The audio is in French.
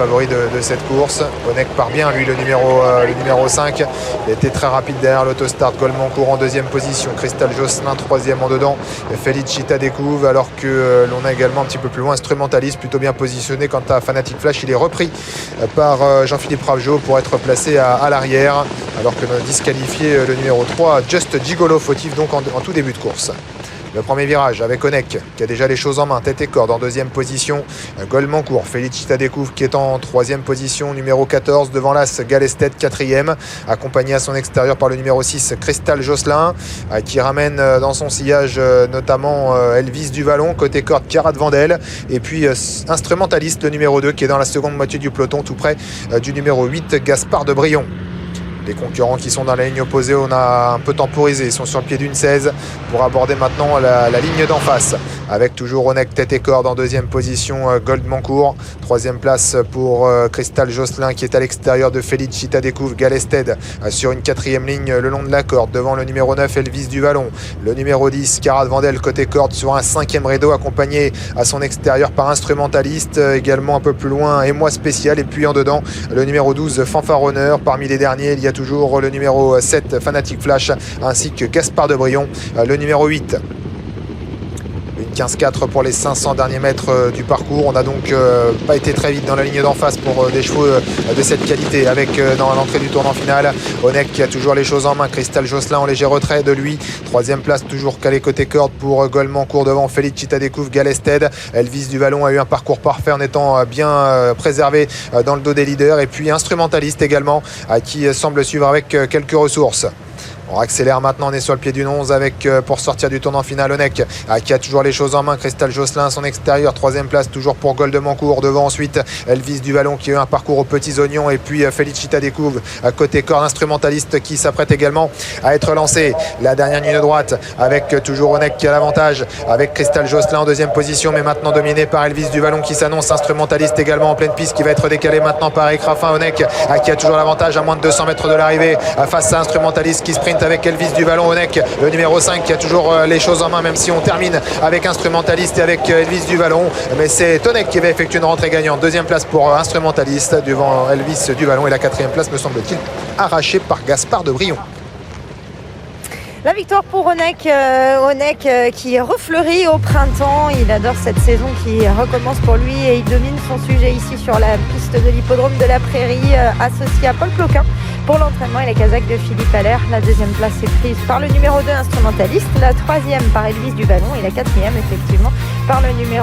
favori de cette course. Onek part bien, lui, le numéro 5. Il était très rapide derrière l'autostart. Goldmancourt en deuxième position. Cristal Josselin troisième en dedans. Felicita découvre, alors que l'on a également un petit peu plus loin Instrumentaliste, plutôt bien positionné. Quant à Fanatic Flash, il est repris par Jean-Philippe Ravgeot pour être placé à l'arrière, alors que l'on a disqualifié le numéro 3, Just Gigolo, fautif donc en tout début de course. Le premier virage avec Onek qui a déjà les choses en main, tête et corde en deuxième position. Goldmancourt, Felicita découvre qui est en troisième position, numéro 14 devant l'As Galested, quatrième, accompagné à son extérieur par le numéro 6 Cristal Josselin, qui ramène dans son sillage notamment Elvis Duvallon, côté corde Carat Vandel, et puis Instrumentaliste, le numéro 2 qui est dans la seconde moitié du peloton tout près du numéro 8 Gaspard de Brion. Les concurrents qui sont dans la ligne opposée, on a un peu temporisé, ils sont sur le pied d'une 16 pour aborder maintenant la ligne d'en face, avec toujours Onek tête et corde en deuxième position, Goldmancourt, troisième place pour Cristal Josselin qui est à l'extérieur de Felicita découvre, Galested sur une quatrième ligne le long de la corde, devant le numéro 9 Elvis Duvallon, le numéro 10 Carat Vandel côté corde sur un cinquième rideau, accompagné à son extérieur par Instrumentaliste, également un peu plus loin et moi spécial, et puis en dedans le numéro 12 Fanfaronneur. Parmi les derniers, il y a toujours le numéro 7 Fanatic Flash ainsi que Gaspard de Brion, le numéro 8. Une 15-4 pour les 500 derniers mètres du parcours. On n'a donc pas été très vite dans la ligne d'en face pour des chevaux de cette qualité, avec dans l'entrée du tournant final Onek qui a toujours les choses en main, Cristal Josselin en léger retrait de lui, troisième place toujours calé côté corde pour Goldmancourt devant Felicita découvre, Galested. Elvis Duvallon a eu un parcours parfait en étant bien préservé dans le dos des leaders, et puis Instrumentaliste également qui semble suivre avec quelques ressources. On accélère maintenant, on est sur le pied d'une 11 avec, pour sortir du tournant final, Onek qui a toujours les choses en main, Cristal Josselin à son extérieur, troisième place toujours pour Goldmancourt, devant ensuite Elvis Duvallon qui a eu un parcours aux petits oignons, et puis Felicita découvre à côté corde, Instrumentaliste qui s'apprête également à être lancé. La dernière ligne droite avec toujours Onek qui a l'avantage, avec Cristal Josselin en deuxième position, mais maintenant dominé par Elvis Duvallon qui s'annonce, Instrumentaliste également en pleine piste qui va être décalé maintenant par Eric Raffin. Onek qui a toujours l'avantage à moins de 200 mètres de l'arrivée face à Instrumentaliste qui sprint avec Elvis Duvallon. Onek, le numéro 5 qui a toujours les choses en main, même si on termine avec Instrumentaliste et avec Elvis Duvallon, mais c'est Onek qui va effectuer une rentrée gagnante. Deuxième place pour Instrumentaliste devant Elvis Duvallon, et la quatrième place me semble-t-il arrachée par Gaspard de Brion. La victoire pour Onek, qui refleurit au printemps. Il adore cette saison qui recommence pour lui et il domine son sujet ici sur la piste de l'hippodrome de la Prairie, associé à Paul Cloquin pour l'entraînement et les Kazakhs de Philippe Allaire. La deuxième place est prise par le numéro 2 Instrumentaliste, la troisième par Elvis Duvallon et la quatrième effectivement par le numéro